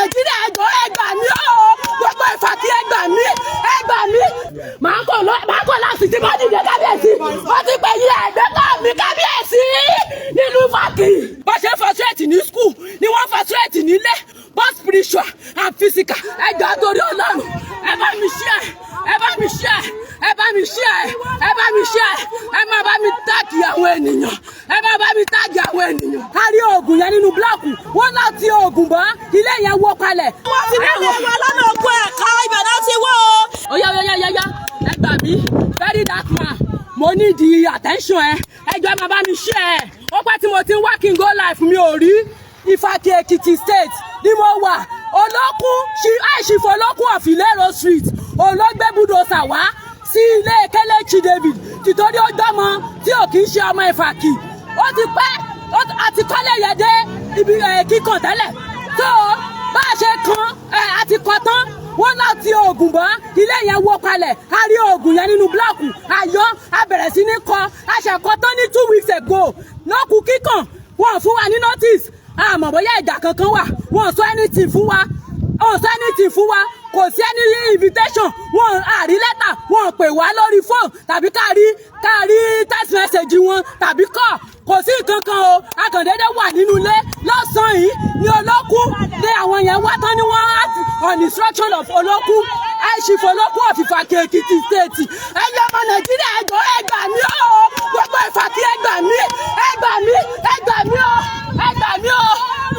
Nàìjíríà ẹjọ́ ẹ gbà mí o gbogbo ìfàkì ẹ gbà mí màá kọ̀ láti tí wọ́n dìde kábíyèsí wọ́n ti pè yí ẹgbẹ́ náà mi kábíyèsí nílùú ìfàkì. bó ṣe frustrate ní school ni wọ́n frustrate nílé both spiritual and physical. ẹjọ́ torí Ọlọ́run ẹ bá mi share ẹ bá mi share ẹ bá mi share ẹ bá mi share ẹ má bá mi táàgì àwọn ènìyàn ẹ má bá mi táàgì àwọn ènìyàn. a rí oògùn yẹn nínú búlọ́ọ̀kù wọ́n náà ti oògùn bọ́ ilé yẹn wó kalẹ̀. wọ́n ti wọ́n lọ́wọ́ lọ́nà òkú ẹ̀ka ibẹ̀ náà ti wọ́ o. Oya ẹ gbà mí very dark man mo need the attention ẹ jọ̀ọ́ ẹ má bá mi share ẹ ó pẹ́ tí mo ti ń wá kí n go live mi ò rí Ìfàkì Ekiti State ni mo wà olókùn àìsífò olókùn ọ̀fìlẹ́rọ̀ street olóògbé budosa wá sí ilé Kelechi David tìtorí ó dọ́mọ tí ò kì í ṣe ọmọ Ìfàkì ó ti pẹ́ àti kọ́lé yẹn dé ibi kíkan tẹ́lẹ̀ tó bá a ṣe kan àti kọ́ tán wọ́n láti oògùn bọ́ ilé yẹn wó kalẹ̀ a rí oògùn yẹn nínú búlọ́ọ̀kù ayọ́ a bẹ̀rẹ̀ sí ní kọ́ a ṣe kọ́ tán ní 2 weeks ago lọ́kù kíkan wọ́n fún wa ní notice àmọ́ bóyá ìjà kankan wà wọ́n sọ anything fún wa kò sí any invitation wọ́n àrí lẹ́tà wọ́n pè wá lórí fóònù tàbí kárí text message wọn tàbí call kò sí nǹkan kan o akàndéédé wà nínú ilé lọ́sàn-án yìí ní olókùn ní àwọn yẹn wá tán ní wọ́n act on instruction of olókùn àìsífò olókùn of Ìfàkì Ekiti State ẹ̀yin ọmọ Nàìjíríà ẹjọ́ ẹ gbà mí o gbogbo Ìfàkì ẹ gbà mí o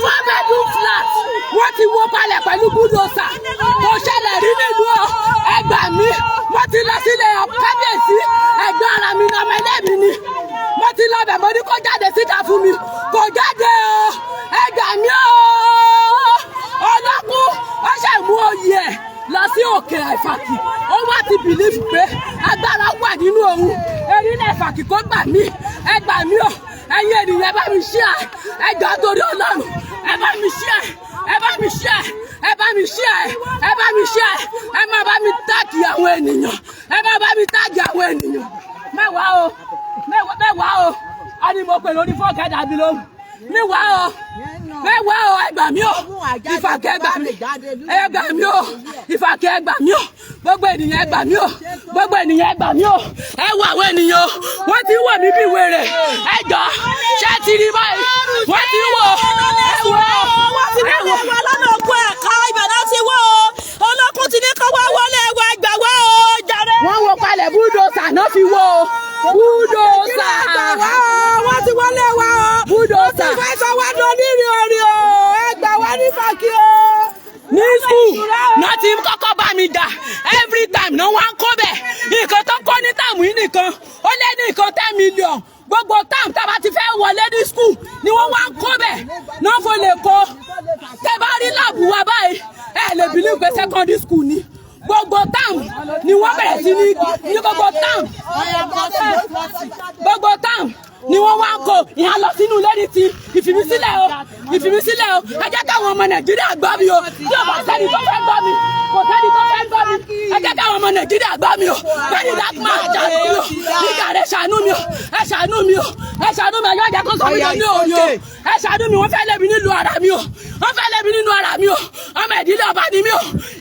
4 bedroom flat wọ́n ti wó palẹ̀ pẹ̀lú búdòsà kò ṣẹlẹ̀ rí nílùú o ẹ gbà mí wọ́n ti lọ sílé kábíyèsí ẹ̀gbọ́n ara mi ní ọmọ ẹlẹ́mìí ni mo ti lọ bẹ̀ mo ní kó jáde síta fún mi kò jáde o ẹ gbà mí o ọlọ́kùn ó ṣe mú oyè ẹ̀ lọ sí òkè Ìfàkì ó wá ti bìlífù pé agbára wà nínú òun erílẹ̀ Ìfàkì kó gbà mí ẹ gbà mí o ẹ̀yin ènìyàn ẹ bá mi share ẹ jọ̀ọ́ torí Ọlọ́run ẹ bá mi share ẹ bá mi share ẹ má bá mi táàgì àwọn ènìyàn mẹ́wàá o a ní mo pè lórí fọ́ọ̀kẹ́dà mi lóhùn mẹ́wàá o ẹ gbà mí o Ìfàkì ẹ gbà mí o Ìfàkì ẹ gbà mí o gbogbo ènìyàn ẹ gbà mí o ẹ wo àwọn ènìyàn wọ́n ti wọ̀ mí bí wèrè ẹ jọ̀ọ́ ṣé ti rí báyìí wọ́n ti wọ̀ lọ́nà òkú ẹ̀ka ibẹ̀ náà ti wọ́ o olókùn ti ní kó wá wọlé ẹwà ẹgbà wá o jàre. wọ́n wo palẹ̀ búdòsà náà fi wọ́ o búdòsà wọ́n ti wọlé wa o búdòsà wọ́n ti fẹ́ sọ wá dún nírin orí o ẹgbà wá ní Ìfàkì o. ní school náà ti kọ́kọ́ bá mi jà every time náà wọ́n á kó bẹ̀ nǹkan tó kọ́ ní táàmù yìí nìkan ó lé ní nǹkan 10 million gbogbo táàmù tábà ti fẹ́ wọlé ní school ni wọ́n wá ń kó bẹ̀ náà fò lè kó tẹ́ bá rí láàbù wa báyìí ẹ lè believe pé secondary school ni gbogbo táàmù ni wọ́n bẹ̀rẹ̀ sí ní gbogbo táàmù ni wọ́n wá ń kó ìhà lọ sínú lẹ́ni ti ìfìmísílẹ̀ o ẹ jẹ́ káwọn ọmọ Nàìjíríà gbọ́ mi o tí o bá sẹ́ni tó fẹ́ gbọ́ mi kò sẹ́ni tó fẹ́ gbọ́ mi ẹ jẹ́ káwọn ọmọ Nàìjíríà gbọ́ mi o bẹ́ẹ̀ni that man ṣàánú mi o nígbà rẹ̀ ṣàánú mi o ẹ ṣàánú mi ẹjọ́ ìjà kan sọ mi lóní òní o ẹ ṣàánú mi wọ́n fẹ́ lé mi nínú ara mi o ọmọ ìdílé ọba ni mi o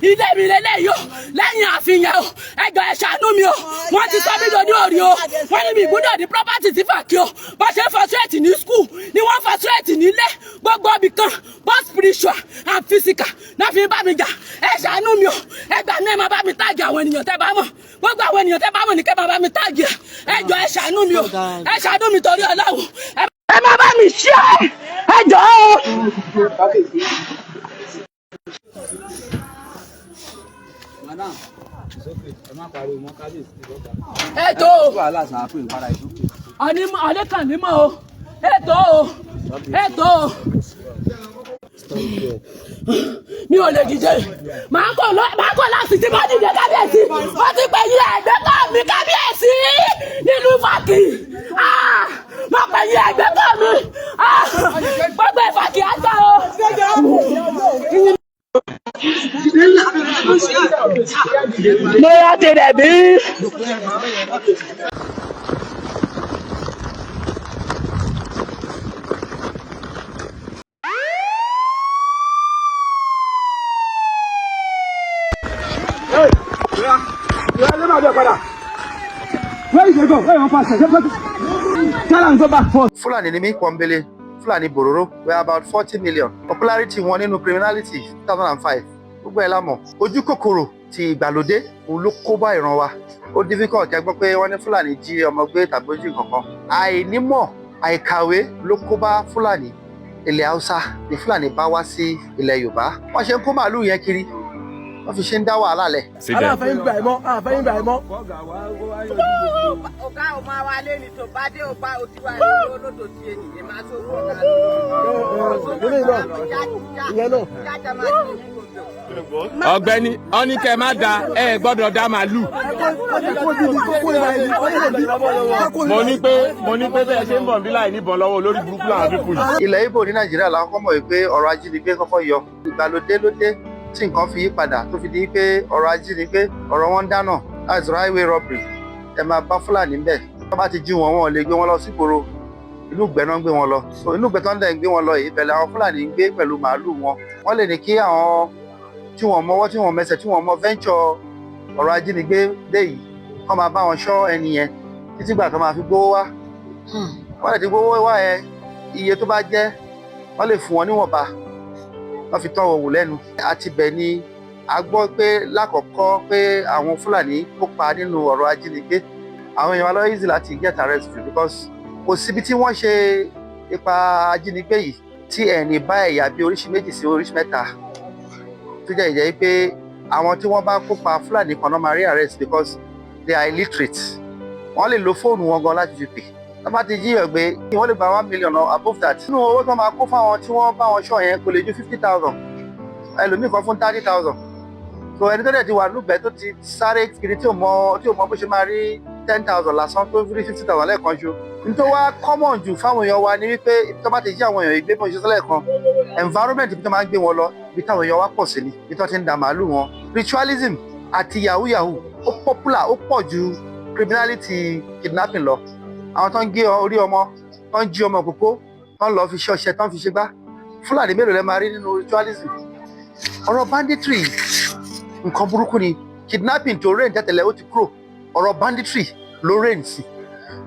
ilé mi lélẹ́yìí o lẹ́yìn àfihàn o ẹjọ́ ẹ ṣàánú mi o wọ́n ti sọ mi lóní òní o wọ́n ní mi ìgbúdọ̀ ní property ti Ìfàkì o bó ṣe frustrate ní school ni wọ́n frustrate nílé gbogbo ibì kan both spiritual and physical náà fi bá mi jà ẹ ṣàánú mi o ẹ gbà mí ẹ má bá mi táàgì àwọn ènìyàn tẹ́ bá mọ̀ gbogbo àwọn ènìyàn tẹ́ bá mọ̀ ní kẹ́ má bá mi táàgì ẹ jọ̀ọ́ ẹ ṣàánú mi o ẹ ṣàánú mi torí Ọlọ́run ẹ má bá mi share ẹ jọ̀ọ́ o. ètò ọ̀nìkànnímọ̀ o ètò mi ò lè dìde màá kọ̀ láti tí wọ́n dìde kábíyèsí wọ́n ti pè yí ẹgbẹ́ kan mi kábíyèsí nílùú Ìfàkì má pè yí ẹgbẹ́ kan mi gbogbo Ìfàkì àgbà o. Mo yá tẹ̀lé bí. Where is they go? Where you pass? Tell them go back first. Fulani ni mi Kwambele, Fulani Bororo, were about 40 million. Popularity wọn nínú criminality 2005. Gbogbo ẹ̀ la mọ̀. Ojú kòkòrò ti ìgbàlódé òun ló kó bá ìran wa. Ó difficult kẹ́ gbọ́ pé wọ́n ní Fulani jí ọmọ gbé tàbí ó jí nǹkankan. Àìnímọ̀, àìkàwé ló kó bá Fulani. Ilẹ̀ Haúsá ni Fulani bá wá sí ilẹ̀ Yorùbá. Wọ́n ṣe ń kó màálù yẹn kiri. Wọ́n fi ṣe ń dá wàhálà lẹ̀. Aláàfin gbà ẹ̀mọ́, àfẹ́ gbà ẹ̀mọ́. Ọ̀gá ò máa wá lé ní tó bá dé ọba òtiwá ìlú olódò tí ènìyàn máa tó wọ́n ọ̀gá ọ̀gbẹ́ni ọní kẹ má da ẹ gbọ́dọ̀ dá màálù. mo ní pé bẹ́ẹ̀ ṣe ń bọ̀ bí láì níbọn lọ́wọ́ olórí burúkú làwọn pípù yìí. Ilẹ̀ Ìgbò ní Nàìjíríà làwọn kọ́ mọ̀ pé ọ̀rọ̀ ajínigbé kọ́kọ́ yọ. Ìgbàlódé ló dé tí nǹkan fi yí padà tó fi di pé ọ̀rọ̀ ajínigbé ọ̀rọ̀ wọn dáná that's highway robbery. Ẹ máa bá Fúlàní bẹ̀. Wọ́n bá ti jí wọn wọn lè gbé wọn lọ sígboro. Inú ìgbẹ́ náà ń gbé wọn lọ. So inú ìgbẹ́ tó ń dẹ̀ ń gbé wọn lọ yìí bẹ̀lẹ̀ àwọn Fúlàní ń gbé pẹ̀lú màálù wọn. Wọ́n lè ní kí àwọn tí wọ́n mọwọ́ tí wọ́n mẹsẹ̀ tí wọ́n mọ venture ọ̀rọ̀ ajínigbé dé yìí kọ́ máa bá wọn ṣọ́ ẹni yẹn títí gbà tó máa fi gbówó wá. Wọ́n lè ti gbówó wá ẹ iye tó bá jẹ́ wọ́n lè fún wọn níwọ̀nba wọ́n fi tọ́ òwò lẹ́nu. Àti bẹ̀ ni a gbọ́ pé lákọ̀ọ́kọ́ pé àwọn Fúlàní kópa nínú ọ̀rọ̀ ajínigbé. Àwọn èèyàn wa lọ easy láti get arrested because kò síbi tí wọ́n ṣe ipa ajínigbé yìí tí ẹni bá ẹ̀yà bí oríṣi méjì sí oríṣi mẹ́ta tó jẹ́ ìjẹ́ pé àwọn tí wọ́n bá kópa Fúlàní kan náà máa rí arrest because they are illiterate. Wọ́n lè lo fóònù wọn gan láti fi pè. Wọ́n bá ti jíyàn gbé wọ́n lè gba 1 million or above that. Nínú owó tó máa kó fáwọn tí wọ́n bá wọn ṣọ́ yẹn kò lè ju 50,000. Ẹlòmíì kan fún 30,000. So ẹni tó dẹ̀ ti wà lúgbẹ̀ẹ́ tó ti sáré kiri tí ò mọ bó ṣe máa rí 10,000 lásán tó rí 50,000 lẹ́ẹ̀kan ṣo. Nítorí wá common jù fáwọn èèyàn wa ni wípé ibi tó bá ti jí àwọn èèyàn ìgbé bó ṣe sọ́lẹ̀ kan environment ibi tó máa ń gbé wọn lọ ibi táwọn èèyàn wa pọ̀ sí ni ibi tó ti ń da màálù wọn. Ritualism àti yahoo ó popular ó pọ̀ ju criminality kidnapping lọ. Àwọn tó ń gé orí ọmọ tó ń jí ọmọ kókó tó ń lọ fi ṣe ọṣẹ tó ń fi ṣe gbá. Fúlàní mélòó lẹ máa rí nínú ritualism. Ọ̀rọ̀ banditry nǹkan burúkú ni kidnapping tó reign tẹ́tẹ̀lẹ̀ ó ti kúrò ọ̀rọ̀ banditry ló reign sí.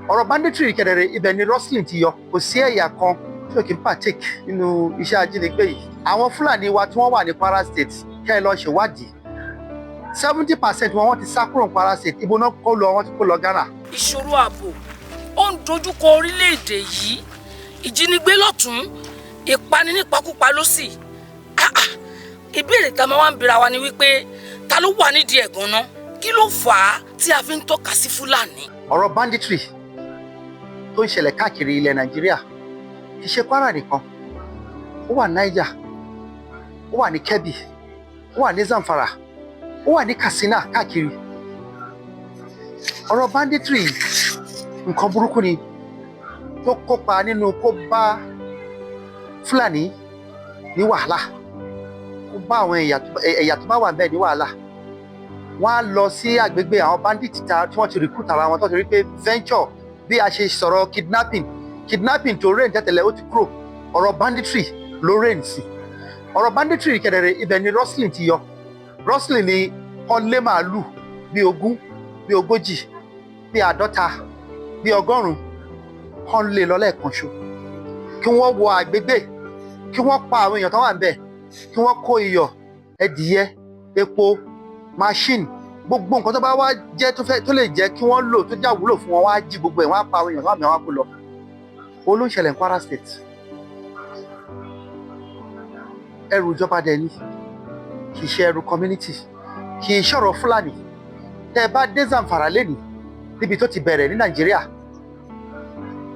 Ọ̀rọ̀ banditry kẹ̀dẹ̀rẹ̀ ibẹ̀ ni rustling ti yọ kò sí ẹ̀yà kan tí ò kí ń partake nínú iṣẹ́ ajínigbé yìí. Àwọn Fúlàní wa tí wọ́n wà ní Kwara State kẹ́ ẹ lọ ṣèwádìí 70% wọn ti sá kúrò ní Kwara State ibo náà kó lọ wọn ti kó lọ Ghana. Ìṣòro ààbò ó ń dojúkọ orílẹ̀-èdè yìí ìjínigbé lọ́tún ìpani nípakúpa lósì. Ìbéèrè tá a máa wá ń bira wa ni wípé ta ló wà nídìí ẹ̀ gan-an kí ló fà á tí a fi ń tọ́ka sí Fúlàní. Ọ̀rọ̀ banditry tó ń ṣẹlẹ̀ káàkiri ilẹ̀ Nàìjíríà kì í ṣe Kwara nìkan ó wà Niger ó wà ní Kebbi ó wà ní Zamfara ó wà ní Katsina káàkiri. Ọ̀rọ̀ banditry nǹkan burúkú ni tó kópa nínú kó bá Fúlàní ní wàhálà kó bá àwọn ẹ̀yà tó bá wà bẹ́ẹ̀ ní wàhálà. Wọ́n á lọ sí àgbègbè àwọn bandit tí wọ́n ti recruit ara wọn tó ti rí pé venture bí a ṣe sọ̀rọ̀ kidnapping tó reign tẹ́tẹ̀lẹ̀ ó ti kúrò ọ̀rọ̀ banditry ló reign sí. Ọ̀rọ̀ banditry kẹ̀dẹ̀rẹ̀ ibẹ̀ ni rustling ti yọ. Rustling ni kán lé màálù bí 20 bí 40 bí 50 bí 100 kán lé lọ lẹ́ẹ̀kan ṣo kí wọ́n wọ àgbègbè kí wọ́n pa àwọn èèyàn tó wà níbẹ̀ kí wọ́n kó iyọ̀ ẹdìyẹ epo machine gbogbo nǹkan tó bá wá jẹ́ tó lè jẹ́ kí wọ́n lò tó já wúlò fún wọn wá jí gbogbo ẹ̀ wọ́n á pa àwọn èèyàn tó wà mí wọ́n á kó lọ. Olóńṣẹlẹ̀ ní Kwara State ẹrù ìjọba dẹ̀ ni kì í ṣe ẹrù community kì í ṣọ̀rọ̀ Fúlàní. Tẹ́ ẹ bá dé Zamfara lẹ́nìí níbi tó ti bẹ̀rẹ̀ ní Nàìjíríà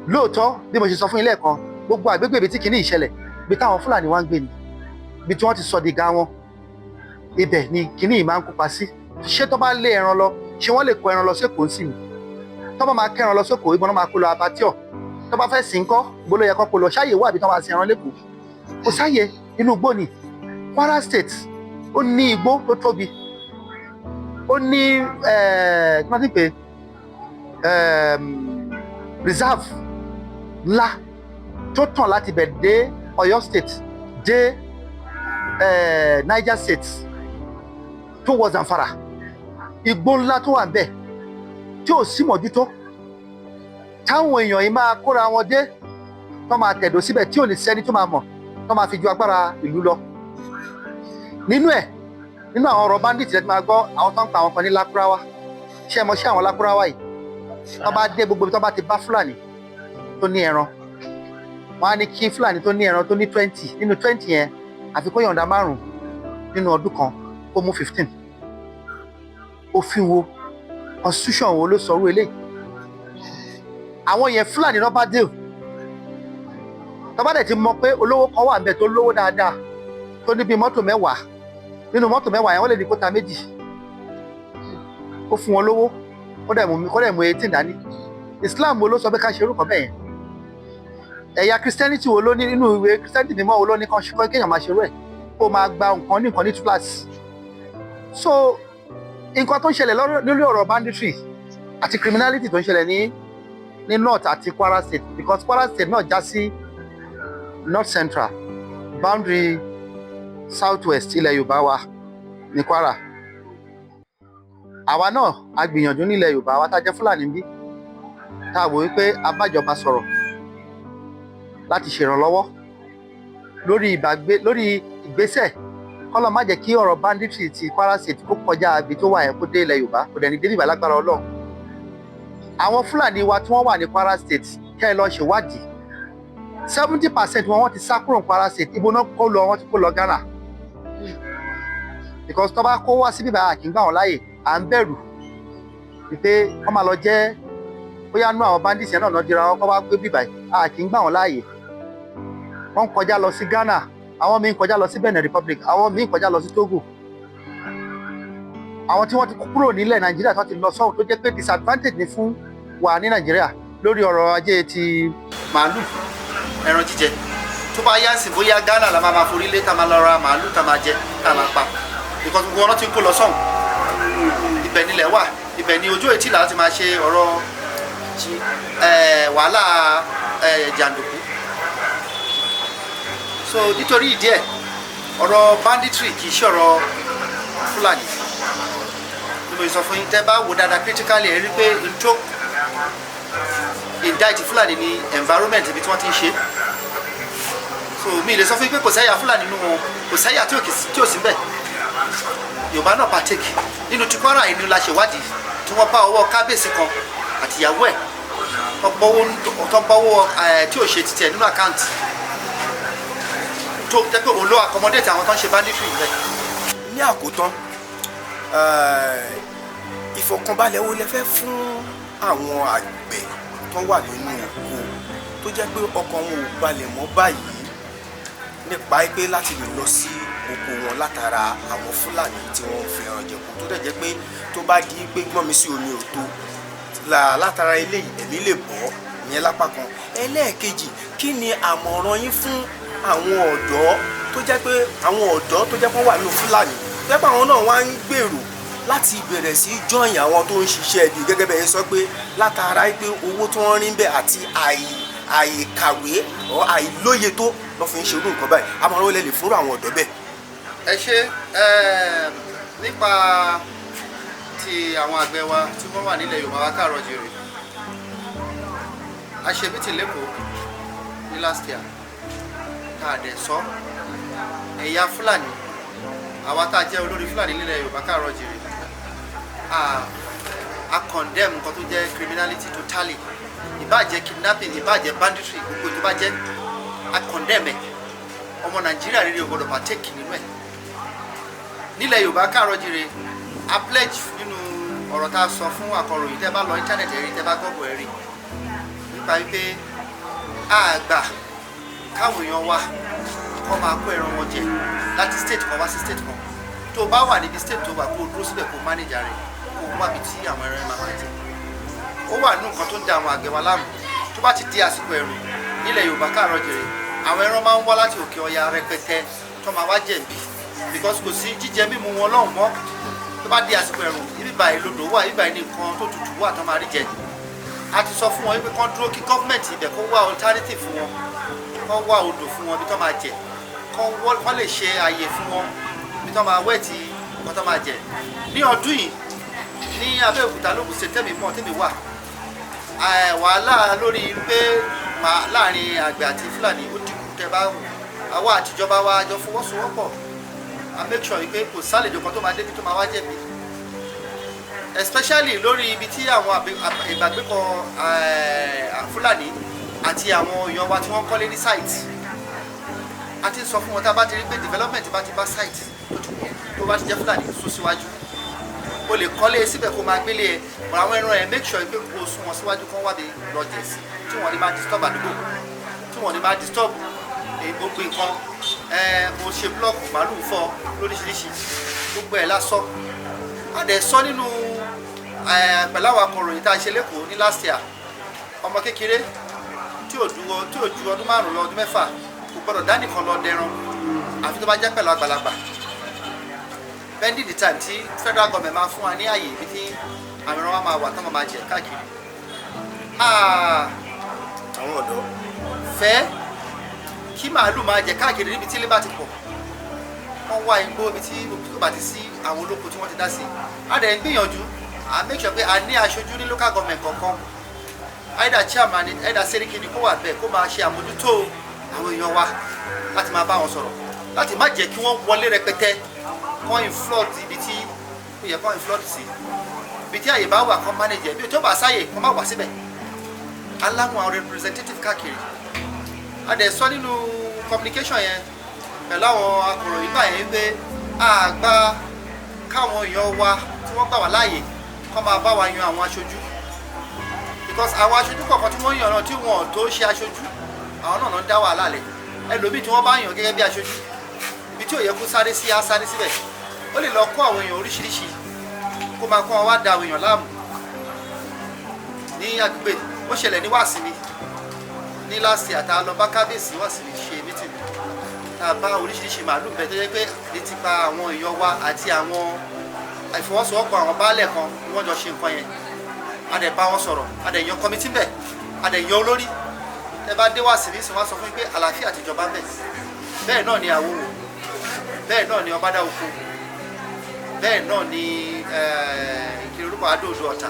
lóòótọ́ bí mo ṣe sọ fún ilé ẹ̀kan gbogbo àgbègbè ibi tí kìíní ìṣẹ̀lẹ̀ ibi táwọn Fúlàní wá ń gbé ni ibi tí wọ́n ti sọ di ga wọn ibẹ̀ ni kìíní yìí máa ń kópa sí. Ṣé tó bá lé ẹran lọ ṣé wọ́n lè kó ẹran lọ sẹ́kọ̀ọ́ sí ni tó bá máa kẹ́ran lọ sẹ́kọ̀ọ́ ìbọn náà máa kó lọ abatíọ̀ tó bá fẹ́ sìn kọ́ gbóló yẹ kó kó lọ ṣáàyè wà bí tó máa sin ẹran lẹ́kọ̀ọ́ kò sáàyè inú igbó ni. Kwara State ó ní igbó tó tóbi ó ní kí wọ́n ti pè reserve ńlá tó tàn láti bẹ̀ dé Ọ̀yọ́ State dé Niger State tó wọ Zamfara igbó ńlá tó wà ńbẹ̀ tí ò sí mọ́jútó táwọn èèyàn yìí máa kóra wọn dé tó máa tẹ̀dó síbẹ̀ tí ò ní sẹ́ni tó máa mọ̀ tó máa fi ju agbára ìlú lọ. nínú àwọn ọ̀rọ̀ bandit ẹ̀ ti máa gbọ́ àwọn tó ń pa àwọn kan ní lákúráwá ṣé ẹ mọ̀ sí àwọn lákúráwá yìí tó bá dé gbogbo tó bá ti bá fúlàní tó ní ẹran wọn á ní kí fúlàní tó ní ẹran tó ní 20 nínú 20 yẹn àfi kó yọ̀ǹda 5 nínú ọdún kan kó mú 15. òfin wo constitution wo ló sọ orú eléyìí? àwọn yẹn fúlàní náà bá dé o tó bá dẹ̀ ti mọ̀ pé olówó kan wà níbẹ̀ tó lówó dáadáa tó ní bíi mọ́tò 10 nínú mọ́tò 10 yẹn wọ́n lè ní kó ta 2 ó fún wọn lówó kó dẹ̀ mú 18 dání. Islam wo ló sọ pé ká ṣe orúkọ bẹ́ẹ̀ yẹn? ẹ̀yà Christianity wo ló ní nínú ìwé Christianity mímọ́ wo ló ní kan ṣe kéèyàn máa ṣerú ẹ̀ kó máa gba nǹkan ní 2 class. so nǹkan tó ń ṣẹlẹ̀ lórí ọ̀rọ̀ banditry àti criminality tó ń ṣẹlẹ̀ ní north àti Kwara State because Kwara State náà já sí north central boundary south west ilẹ̀ Yorùbá wa ní Kwara. àwa náà a gbìyànjú nílẹ̀ Yorùbá wa tá a jẹ́ Fúlàní bí tá a wò wípé a bá ìjọba sọ̀rọ̀ láti ṣèrànlọ́wọ́ lórí ìgbésẹ̀ kọ́lọ́ má jẹ́ kí ọ̀rọ̀ banditry ti Kwara State kó kọjá ibi tó wà yẹn kó dé ilẹ̀ Yorùbá kò dẹ̀ ní débìbà lágbára Ọlọ́run. àwọn Fúlàní wa tí wọ́n wà ní Kwara State kẹ́ ẹ lọ ṣèwádìí 70% wọn ti sá kúrò ní Kwara State ibo náà kó lọ wọn ti kó lọ Ghana because tó bá kó wá sí bíbá kì í gbà wọn láàyè à ń bẹ̀rù wípé wọ́n máa lọ jẹ́ bóyá nú àwọn bandits yẹn náà dira wọn kó wá gbé bíbá kì í gbà wọn láàyè. wọ́n kọjá lọ sí Ghana àwọn míín kọjá lọ sí Benin Republic àwọn míín kọjá lọ sí Togo. àwọn tí wọ́n ti kúrò nílẹ̀ Nàìjíríà tó ti lọ sọ́hùn tó jẹ́ pé disadvantage ni fún wa ní Nàìjíríà lórí ọrọ̀ ajé ti màálù ẹran jíjẹ tó bá yá sí bóyá Ghana la máa forí lé tá máa lọ ra màálù tá máa jẹ tá máa pa because gbogbo ọ̀nà tí ń kó lọ sọ́hùn ibẹ̀ nílẹ̀ wà ibẹ̀ ni ojú ètí là ti máa ṣe ọ̀rọ̀ wàhálà jàǹdùkú. so nítorí ìdí ẹ̀ ọ̀rọ̀ banditry kì í ṣe ọ̀rọ̀ Fúlàní ni mo sọ fún yín tẹ́ bá wò dáadáa critically ẹ rí pé n tó indict Fúlàní ní environment ibi tí wọ́n ti ń ṣe so mi lè sọ fún yín pé kò sẹ́yà Fúlàní nínú wọn kò sẹ́yà tí ò sí bẹ́ẹ̀ Yorùbá náà partake nínú ti Kwara ìlú la ṣèwádìí tí wọ́n bá ọwọ́ kábíyèsí kan àtìyàwó ẹ̀ tọ́gbọ́wọ́ tí ò ṣe títẹ̀ nínú àkáǹtì tó jẹ́ pé òun ló accommodate àwọn tó ń ṣe banditry rẹ̀. ní àkótán ìfọ̀kànbalẹ̀ wo lẹ fẹ́ fún àwọn àgbẹ̀ tó wà nínú oko tó jẹ́ pé ọkàn wọn ò balẹ̀ mọ́ báyìí nípa pé láti lè lọ sí oko wọn látara àwọn Fúlàní tí wọ́n fi ẹran jẹko tó dẹ̀ jẹ́ pé tó bá di pé gbọ́n mi sí omi ò tó látara eléyìí ẹ̀mí lè bọ́ ìyẹn lápá kan. ẹlẹ́ẹ̀kejì kí ni àmọ̀ràn yín fún àwọn ọ̀dọ́ tó jẹ́ pé wọ́n wà nínú Fúlàní tó jẹ́ pé àwọn náà wá ń gbèrò láti bẹ̀rẹ̀ sí join àwọn tó ń ṣiṣẹ́ ibi gẹ́gẹ́ bẹ́ẹ̀ sọ pé látara pé owó tó ń rí bẹ́ẹ̀ àti àìkàwé or àìlóye tó lọ́ fi ń ṣerú nǹkan báyìí àmọ̀ràn ó lè fúnra àwọn ọ̀dọ́ bẹ́ẹ̀. ẹ ṣe nípa ti àwọn àgbẹ̀ wa tí wọ́n wà nílẹ̀ Yorùbá wa káàárọ̀ jèrè a ṣe mítì lẹ́kọ̀ọ́ ní last year tá a dẹ̀ sọ ẹ̀yà Fúlàní àwa tá a jẹ́ olórí Fúlàní nílẹ̀ Yorùbá káàárọ̀ jèrè a condemn nǹkan tó jẹ́ criminality totally ìbáàjẹ́ kidnapping ìbáàjẹ́ banditry gbogbo tó bá jẹ́ a condemn ẹ̀ ọmọ Nàìjíríà rere ò gbọdọ̀ partake nínú ẹ̀ nílẹ̀ Yorùbá káàárọ̀ jèrè a pledge nínú ọ̀rọ̀ tá a sọ fún akọ̀ròyìn tẹ́ bá lọ íńtánẹ̀tì ẹ̀rí tẹ́ bá gbọ́gbọ̀ ẹ̀rí nípa wípé àgbà káwọn èèyàn wa kọ́ máa kó ẹran wọn jẹ láti state kan wá sí state kan tó bá wà níbi state tó wà kó dúró síbẹ̀ kó mánéjà rẹ̀ kó wá bí tí àwọn ẹran máa jẹ ó wà nínú nǹkan tó ń da àwọn àgbẹ̀ wa láàmú tó bá ti di àsìkò ẹ̀rùn nílẹ̀ Yorùbá káàárọ̀ jèrè àwọn ẹran máa ń wá láti òkè ọya rẹpẹtẹ tó máa wá jẹ̀bi because kò sí jíjẹ mímu wọn lọ́hùn mọ́ tó bá di àsìkò ẹ̀rùn ibi báyìí lodò wà ibi báyìí ní nǹkan tó tutù wà tó máa rí jẹ a ti sọ fún wọn wípé kán dúró kí gọ́ọ̀mẹ̀ntì ibẹ̀ kó wá alternative fún wọn kán wá odò fún wọn bí tó máa jẹ kán lè ṣe àyè fún wọn bí tó máa wẹ̀tì nǹkan tó máa jẹ ní ọdún yìí ní Abẹ́òkúta lókùn ṣe tẹ́mi mọ́ tẹ́mi wà wàhálà lórí pé láàrin àgbẹ̀ àti Fúlàní ó dínkù tẹ́ bá wù àwa àtijọba wa jọ fọwọ́sowọ́pọ̀ a make sure pé kò sálejò kan tó máa débi tó máa wá jẹ̀bi especially lórí ibi tí àwọn ìgbàgbépọ̀ Fúlàní àti àwọn èèyàn wa tí wọ́n kọ́lé ní site a ti sọ fún wọn tá a bá ti rí pé development bá ti bá site tó bá ti jẹ́ Fúlàní sún síwájú o lè kọ́lé síbẹ̀ kó máa gbélé ẹ̀ but àwọn ẹran ẹ̀ make sure pé kó sún wọn síwájú kó wá bí lọ́jẹ̀ sí tí wọ́n ní máa disturb àdúgbò tí wọ́n ní máa disturb gbogbo nǹkan mo ṣe blọọkù màálùú fọ lóríṣiríṣi gbogbo ẹ̀ lásọ a dẹ̀ sọ nínú pẹ̀láwọ̀ akọ̀ròyìn tá a ṣe lẹ́kọ̀ọ́ ní last year ọmọ kékeré tí ò ju ọdún 5 lọ ọdún 6 kò gbọdọ̀ dá nìkan lọ dẹran àfi tó bá jẹ́ pẹ̀lú àgbàlagbà pending the time tí federal government máa fún wa ní àyè ibi tí àwọn ẹran wa máa wà tán máa jẹ káàkiri àwọn ọ̀dọ́ fẹ́ kí màálù máa jẹ káàkiri níbi tí ilé bá ti pọ̀ wọ́n wá igbó ibi tí kò bá ti sí àwọn olóko tí wọ́n ti dá sí a dẹ̀ ń gbìyànjú à make sure pé a ní aṣojú ní local government kọ̀ọ̀kan either chairman either seriki ni kó wà bẹ́ẹ̀ kó máa ṣe àmójútó àwọn èèyàn wa láti máa bá wọn sọ̀rọ̀ láti má jẹ́ kí wọ́n wọlé rẹpẹtẹ kọ́ inflood ibi tí ó yẹ kọ́ inflood sí ibi tí àyè bá wà kọ́ manager bí o tó bá sáyè kọ́ má wà síbẹ̀ aláwọn representative káàkiri a dẹ̀ sọ nínú communication yẹn pẹ̀lú àwọn akọ̀ròyìn gbà yẹn pé àgbà káwọn èèyàn wa tí wọ́n gbà wá láàyè kọ́ máa bá wa yan àwọn aṣojú because àwọn aṣojú kọ̀ọ̀kan tí wọ́n yàn náà tí wọ́n tó ṣe aṣojú àwọn náà ń dá wàhálà lẹ̀ ẹlòmíì tí wọ́n bá yàn gẹ́gẹ́ bí aṣojú ibi tí ò yẹ kó sáré sí á sáré síbẹ̀ ó lè lọ kó àwọn èèyàn oríṣiríṣi kó máa kó wọn wá da àwọn èèyàn láàmú ní agbègbè ó ṣẹlẹ̀ ní Wàsímì ní láti àtà lọ bá kábíyèsí Wàsímì ṣe mítìmì tá a bá oríṣiríṣi màálù bẹ́ẹ̀ tó yẹ pé ní ti pa àwọn èèyàn wa àti àwọn ìfọwọ́sowọ́pọ̀ àwọn baálẹ̀ kan ni wọ́n jọ ṣe nǹkan yẹn a dẹ̀ bá wọn sọ̀rọ̀ a dẹ̀ yan kọ́mítì bẹ̀ a dẹ̀ yan olórí ẹ bá dé Wàsímì sì wọ́n sọ fún mi pé àlàáfíà àtijọba bẹ̀ bẹ́ẹ̀ náà ni Àwòwò bẹ́ẹ̀ náà ni Ọbádá Oko bẹ́ẹ̀ náà ni ìkiri orúkọ Adó-Odò Ọ̀tà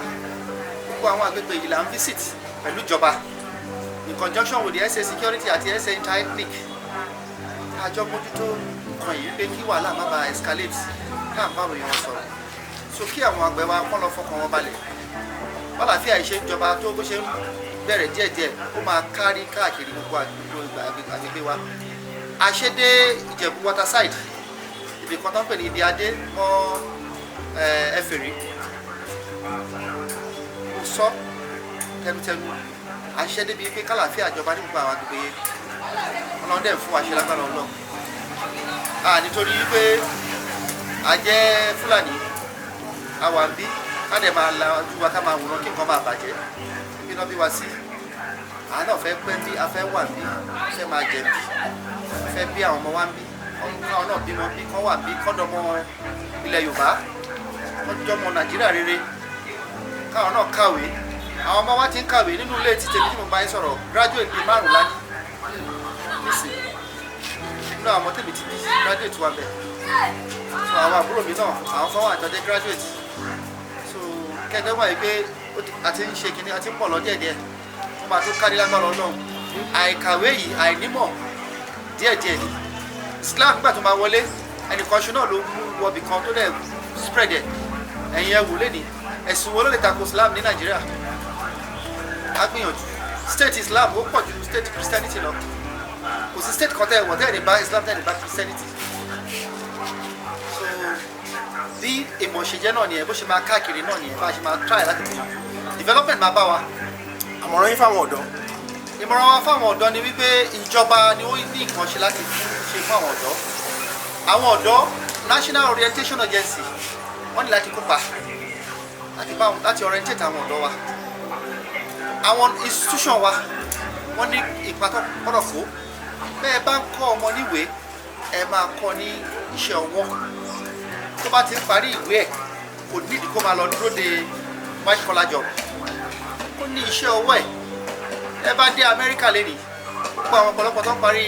gbogbo àwọn àgbègbè yìí là ń visit pẹ̀lú ìjọba in conjunction with the SA security àti SA interethnic àjọ mójútó kan yìí pé kí wàhálà má bàa escalate ká ń báwo èèyàn sọ̀rọ̀ so kí àwọn àgbẹ̀ wa kọ́ lọ fọkàn wọn balẹ̀ bálàfíà ìṣe ìjọba tó bó ṣe ń bẹ̀rẹ̀ díẹ̀díẹ̀ ó máa kárí káàkiri gbogbo àgbègbè wa àṣedé Ìjẹ̀bú waterside ibi kan tó ń pè ní ibi adé mọ́ Ẹfẹ̀rí sọ tẹnutẹnu àṣedé bíi pé kálàfíà ìjọba ní gbogbo àwọn àgbègbè yẹn ọlọ́run dẹ̀ fún àṣẹ lágbára ọlọ́run nítorí pé a jẹ́ Fúlàní àwa ń bí ká dẹ̀ máa la ojú wa ká máa wòran kí nǹkan máa bàjẹ́ ibi náà bí wa sí àá náà fẹ́ pẹ́ bí a fẹ́ wà bí fẹ́ máa jẹ bí fẹ́ bí àwọn ọmọ wa ń bí káwọn náà bímọ bí kán wà bí kọ́dọ̀mọ ilẹ̀ Yorùbá kọ́dọ̀mọ Nàìjíríà rere káwọn náà kàwé àwọn ọmọ wa ti ń kàwé nínú ilé ti tèmi tí mo bá yín sọ̀rọ̀ graduate bíi 5 láti nísìnyí nínú àwọn ọmọ tèmi ti bí graduate wa bẹ̀ so àwọn àbúrò mi náà àwọn kan wà àjọjẹ graduate so kẹ́kẹ́ wà yìí pé àti ń ṣe kínní àti ń pọ̀ lọ díẹ̀díẹ̀ wọ́n máa tó kárí lágbára Ọlọ́run àìkàwé yìí àìnímọ̀ díẹ̀díẹ̀ ni Islam nígbà tó máa wọlé ẹnìkan ṣe náà ló mú wọbì kan tó dẹ̀ spread ẹ̀ ẹ̀yin ẹ̀ wò lẹ́ni ẹ̀sùn wo ló lè tako Islam ní Nàìjíríà á gbìyànjú state Islam ó pọ̀ ju state Christianity lọ kò sí state kan tẹ́ ẹ̀ wọ̀ tẹ́ ẹ̀ ní bá Islam tẹ́ ẹ̀ ní bá Christianity so bí ìmọ̀ ṣe jẹ́ náà nìyẹn bó ṣe máa káàkiri náà nìyẹn bá a ṣe máa try láti gbìyànjú development máa bá wa. àmọ̀ràn yín fáwọn ọ̀dọ́. ìmọ̀ràn wa fáwọn ọ̀dọ́ ni wípé ìjọba ni ó ní nǹkan ṣe láti ṣe fún àwọn ọ̀dọ́ àwọn ọ̀dọ́ National Orientation Agency wọ́n ní láti kópa láti orientate àwọn ọ̀dọ́ wa àwọn institution wa wọ́n ní ipa tó gbọ́dọ̀ kó bẹ́ẹ̀ bá ń kọ́ ọmọ níwèé ẹ máa kọ́ ní iṣẹ́ ọwọ́ tó bá ti ń parí ìwé ẹ̀ kò nídìí kó máa lọ dúró de white collar job ó ní iṣẹ́ ọwọ́ ẹ̀ ẹ bá dé Amẹ́ríkà lẹ́nìí gbogbo àwọn ọ̀pọ̀lọpọ̀ tó ń parí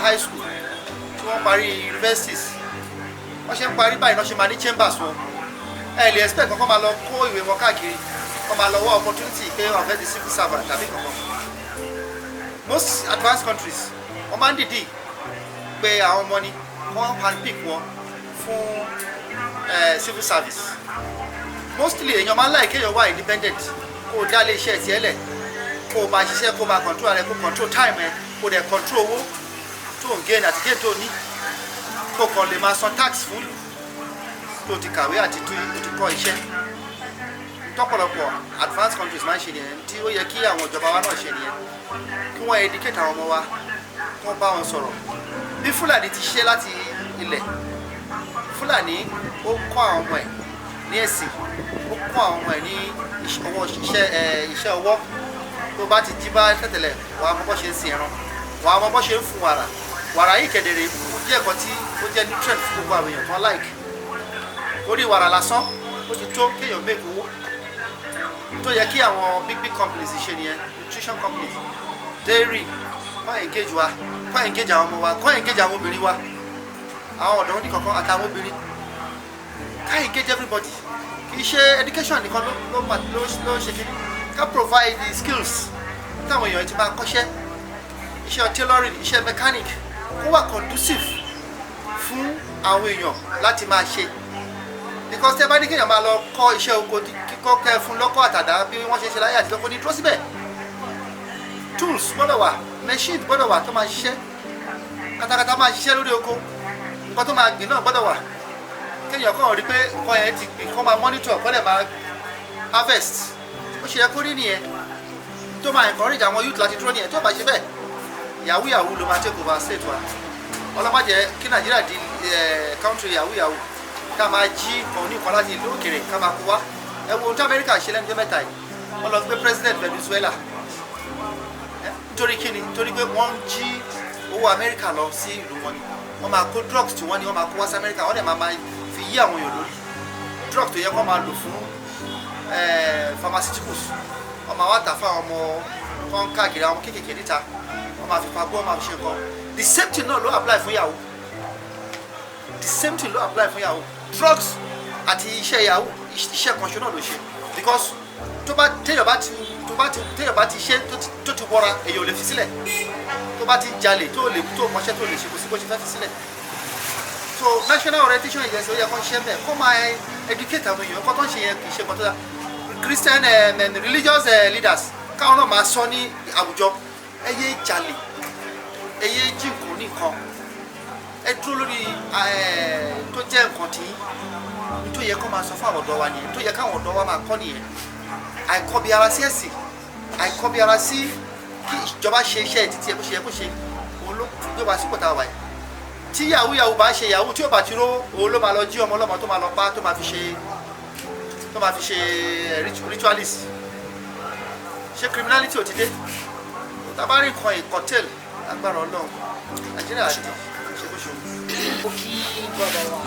high school tí wọ́n parí universities wọ́n ṣe ń parí báyìí náà ṣe máa ní chambers wọn ẹ lè expect kankan máa lọ kó ìwé wọn káàkiri kọ́ máa lọ wá opportunity pé wọ́n fẹ́ di civil servant tàbí kankan. Most advanced countries wọ́n máa ń dìdí pé àwọn ọmọ ni wọ́n handpick wọn fún civil service. Mostly èèyàn máa ń láì kéèyàn wá independent kó o dá lé iṣẹ́ tiẹ̀ lẹ̀ kó o máa ṣiṣẹ́ kó o máa control rẹ kó o control time ẹ kó o dẹ̀ control owó tó ń gain àti gain tó ní kó o kàn lè máa san tax fún ìlú tó ti kàwé àti tó ti kọ́ iṣẹ́. Tọ́pọ̀lọpọ̀ advanced countries máa ń ṣe nìyẹn tí ó yẹ kí àwọn ìjọba wa náà ṣe nìyẹn kí wọ́n educate àwọn ọmọ wa kí wọ́n bá wọn sọ̀rọ̀. Bí Fúlàní ti ṣe láti ilẹ̀, Fúlàní ó kọ́ àwọn ọmọ ẹ̀ ní ẹ̀sìn, ó kọ́ àwọn ọmọ ẹ̀ ní iṣẹ́ ọwọ́. Tó bá ti jí bá tẹ̀tẹ̀lẹ̀ wà á mọ bọ́ ṣe ń sin ẹran, wà á mọ bọ́ ṣe ń fún wàrà. Wàrà yìí kedere ó jẹ́ ẹ̀kọ́ tí ó jẹ́ nutrient fún gbogbo àwọn èèyàn kan like. Orí wàrà lásán ó ti tó kéèyàn make owó. Tó yẹ kí àwọn big companies ṣe nìyẹn, nutrition companies, dairy, kọ́ engage wa, kọ́ engage àwọn ọmọ wa, kọ́ engage àwọn obìnrin wa, àwọn ọ̀dọ́ ní kankan àtàwọn obìnrin, ká engage everybody. Kì í ṣe education nìkan ló ṣe kí ká provide the skills táwọn èèyàn ti máa kọ́ṣẹ́, iṣẹ́ tailoring, iṣẹ́ mechanic, kó wà conducive fún àwọn èèyàn láti máa ṣe. Because tẹ́ bá ní kéèyàn máa lọ kọ́ iṣẹ́ oko kíkọ́ kẹ́ fún lọ́kọ́ àtàdá bí wọ́n ṣe láyé àtijọ́ kò ní dúró síbẹ̀. Tools gbọ́dọ̀ wà, machine gbọ́dọ̀ wà tó máa ṣiṣẹ́, katakata máa ṣiṣẹ́ lórí oko, nǹkan tó máa gbìn náà gbọ́dọ̀ wà. Kéèyàn kàn rí pé nǹkan yẹn ti gbìn kó máa monitor kó dẹ̀ máa harvest. Ó ṣe yẹ kó rí nìyẹn tó máa encourage àwọn youth láti dúró nìyẹn. Tó bá ṣe bẹ́ẹ̀ yahoo ló máa take over state wa. Ọlọ́mọdé kí Nàìjíríà di country yahoo ká máa jí kan ní nǹkan láti ìlú òkèrè ká máa kó wá. Ẹ wo ohun tí Amẹ́ríkà ṣe lẹ́nu mẹ́ta yìí, wọ́n lọ gbé president Venezuela. Nítorí kí ni? Nítorí pé wọ́n ń jí owó Amẹ́ríkà lọ sí ìlú wọn ni. Wọ́n máa kó drugs tí wọ́n ní wọ́n máa kó wá sí Amẹ́ríkà, wọ́n dẹ̀ máa fi yí àwọn èèyàn lórí. Drugs tó yẹ kó máa lò fún pharmaceuticals, wọ́n máa wá tà fún àwọn ọmọ kan káàkiri àwọn kéékèèké níta, wọ́n máa fi fagbó, wọ́n máa fi ṣe nǹkan. The same thing náà ló apply fún yahoo. The same thing ló apply fún yahoo. Drugs àti iṣẹ́ yahoo iṣẹ́ kan ṣe náà ló ṣe. Because téèyàn bá ti ṣe tó ti wọra èèyàn ò lè fi sílẹ̀. Tó bá ti jalè tó mọṣẹ́ tó lè ṣe kò sí bó ṣe fẹ́ fi sílẹ̀. So national orientation agency ó yẹ kó ń ṣe bẹ́ẹ̀ kó máa educate àwọn èèyàn kó tó ń ṣe yẹn kì í ṣe kó tó dá. Christian and religious leaders káwọn náà máa sọ ní àwùjọ ẹ yé jalè, ẹ yé jí nǹkan ní nǹkan, ẹ dúró lórí tó jẹ́ nǹkan tí tó yẹ kó máa sọ fún àwọn ọ̀dọ́ wa nìyẹn, tó yẹ káwọn ọ̀dọ́ wa máa kọ́ nìyẹn. Àìkọ́bi ara sí ẹ̀sìn, àìkọ́bi ara sí kí ìjọba ṣe iṣẹ́ títí ẹ bó ṣe yẹ kó ṣe, òun ló gbé wa sípò tá a wà yìí. Tí yahoo bá ṣe yahoo tí ó bá ti ró, òun ló máa lọ jí ọmọ ọlọ́mọ tó máa lọ pa tó máa fi ṣe ritualist. Ṣé criminality ò ti dé? Tàbá rí nǹkan ìkọ̀tẹ́lì agbára Ọlọ́run Nàìjíríà ṣe bó ṣe wù. Ó kí bàbá wa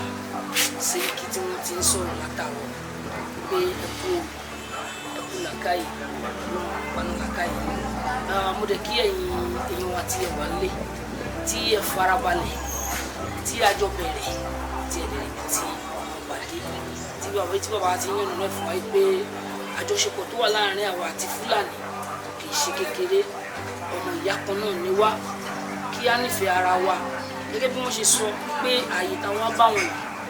ṣe kí tí wọ́n ti ń sọ̀rọ̀ látàwọn pé ẹkú làkàyè panu làkàyè. Mo dẹ̀ kí ẹ̀yin wa tí ẹ wà lé tí ẹ farabalẹ̀ tí a jọ bẹ̀rẹ̀ tí ẹ lè tí pàdé tí bàbá ti yànnú náà fún wa pé àjọṣepọ̀ tó wà láàrin àwa àti Fúlàní kì í ṣe kékeré, ọmọ ìyá kan náà ni wá, kí á nífẹ̀ẹ́ ara wa gẹ́gẹ́ bí wọ́n ṣe sọ pé ààyè táwọn bá wọn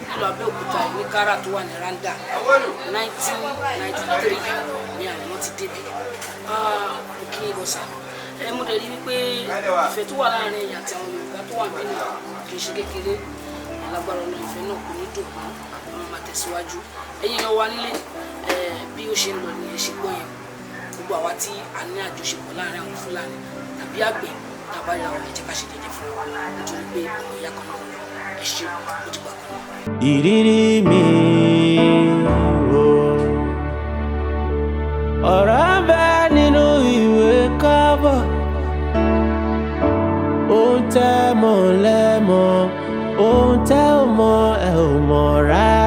nílùú Abẹ́òkúta ìwé kára tó wà ní Randa 1993 ni àwọn ti débi. Kí ni ìbọ̀sà mo dẹ̀ rí wípé ìfẹ́ tó wà láàrin ẹ̀yà àti àwọn Yorùbá tó wà nínú kì í ṣe kékeré. Lágbára Ọlọ́run ìfẹ́ náà kò ní dògbò, àwọn máa tẹ̀síwájú. Ẹ̀yin lọ wá nílé bí ó ṣe ń lọ ní ẹ̀ṣẹ̀ gbọ́ yẹn, gbogbo àwa tí a ní àjọṣepọ̀ láàrin àwọn Fúlàní tàbí àgbẹ̀ tàbá ìyá wa ẹ jẹ́ ká ṣe déédéé fún wa nítorí pé ọmọ ìyá kan náà ẹ ṣe ó ti gbà kan. Ìrírí mi o, ọ̀rọ̀ ń bẹ nínú ìwé kábọ̀, ohun tẹ́ mọ̀ lẹ́mọ̀, ohun tẹ́ ò mọ̀ ẹ ò mọ̀ rárá.